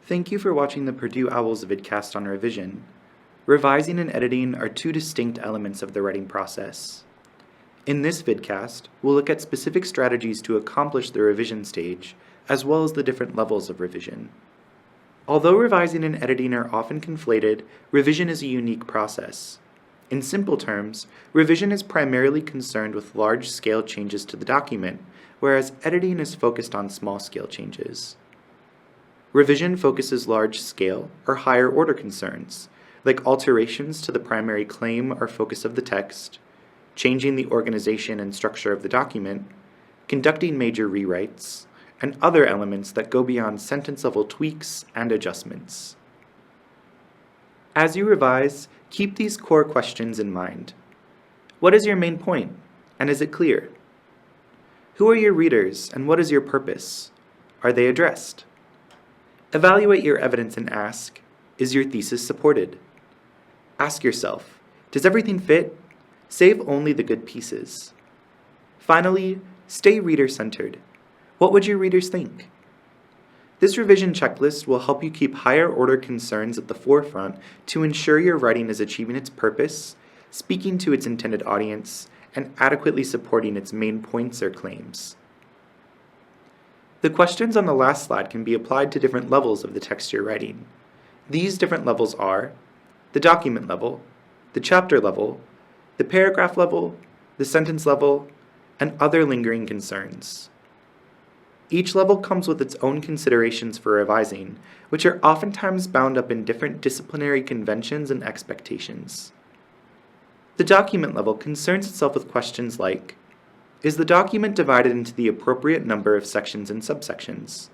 Thank you for watching the Purdue Owls vidcast on revision. Revising and editing are two distinct elements of the writing process. In this vidcast, we'll look at specific strategies to accomplish the revision stage, as well as the different levels of revision. Although revising and editing are often conflated, revision is a unique process. In simple terms, revision is primarily concerned with large-scale changes to the document, whereas editing is focused on small-scale changes. Revision focuses large-scale or higher-order concerns, like alterations to the primary claim or focus of the text, changing the organization and structure of the document, conducting major rewrites, and other elements that go beyond sentence-level tweaks and adjustments. As you revise, keep these core questions in mind. What is your main point, and is it clear? Who are your readers, and what is your purpose? Are they addressed? Evaluate your evidence and ask, is your thesis supported? Ask yourself, does everything fit? Save only the good pieces. Finally, stay reader-centered. What would your readers think? This revision checklist will help you keep higher-order concerns at the forefront to ensure your writing is achieving its purpose, speaking to its intended audience, and adequately supporting its main points or claims. The questions on the last slide can be applied to different levels of the text you're writing. These different levels are the document level, the chapter level, the paragraph level, the sentence level, and other lingering concerns. Each level comes with its own considerations for revising, which are oftentimes bound up in different disciplinary conventions and expectations. The document level concerns itself with questions like, is the document divided into the appropriate number of sections and subsections?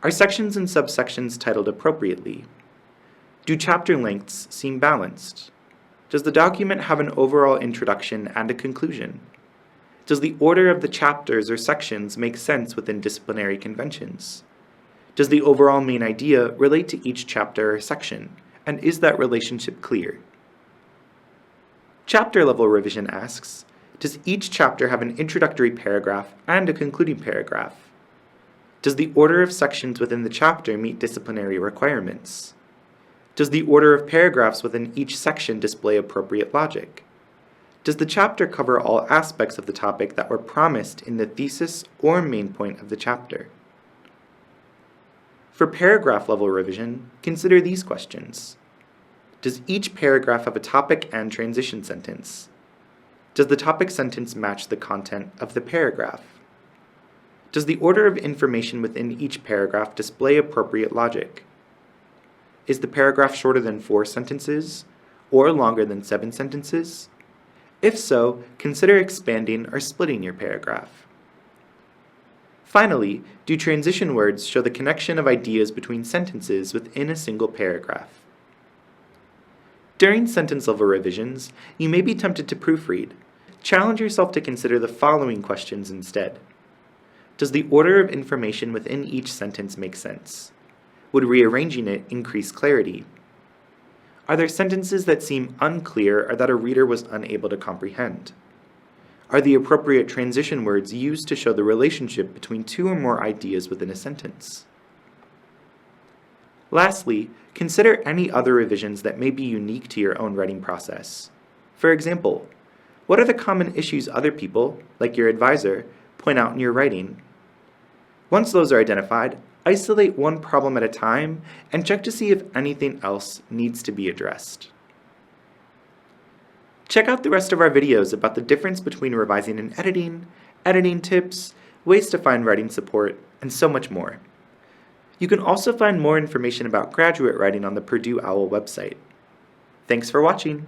Are sections and subsections titled appropriately? Do chapter lengths seem balanced? Does the document have an overall introduction and a conclusion? Does the order of the chapters or sections make sense within disciplinary conventions? Does the overall main idea relate to each chapter or section, and is that relationship clear? Chapter level revision asks, does each chapter have an introductory paragraph and a concluding paragraph? Does the order of sections within the chapter meet disciplinary requirements? Does the order of paragraphs within each section display appropriate logic? Does the chapter cover all aspects of the topic that were promised in the thesis or main point of the chapter? For paragraph level revision, consider these questions. Does each paragraph have a topic and transition sentence? Does the topic sentence match the content of the paragraph? Does the order of information within each paragraph display appropriate logic? Is the paragraph shorter than 4 sentences or longer than 7 sentences? If so, consider expanding or splitting your paragraph. Finally, do transition words show the connection of ideas between sentences within a single paragraph? During sentence-level revisions, you may be tempted to proofread. Challenge yourself to consider the following questions instead. Does the order of information within each sentence make sense? Would rearranging it increase clarity? Are there sentences that seem unclear or that a reader was unable to comprehend? Are the appropriate transition words used to show the relationship between 2 or more ideas within a sentence? Lastly, consider any other revisions that may be unique to your own writing process. For example, what are the common issues other people, like your advisor, point out in your writing? Once those are identified, isolate one problem at a time and check to see if anything else needs to be addressed. Check out the rest of our videos about the difference between revising and editing tips, ways to find writing support, and so much more. You can also find more information about graduate writing on the Purdue Owl website. Thanks for watching!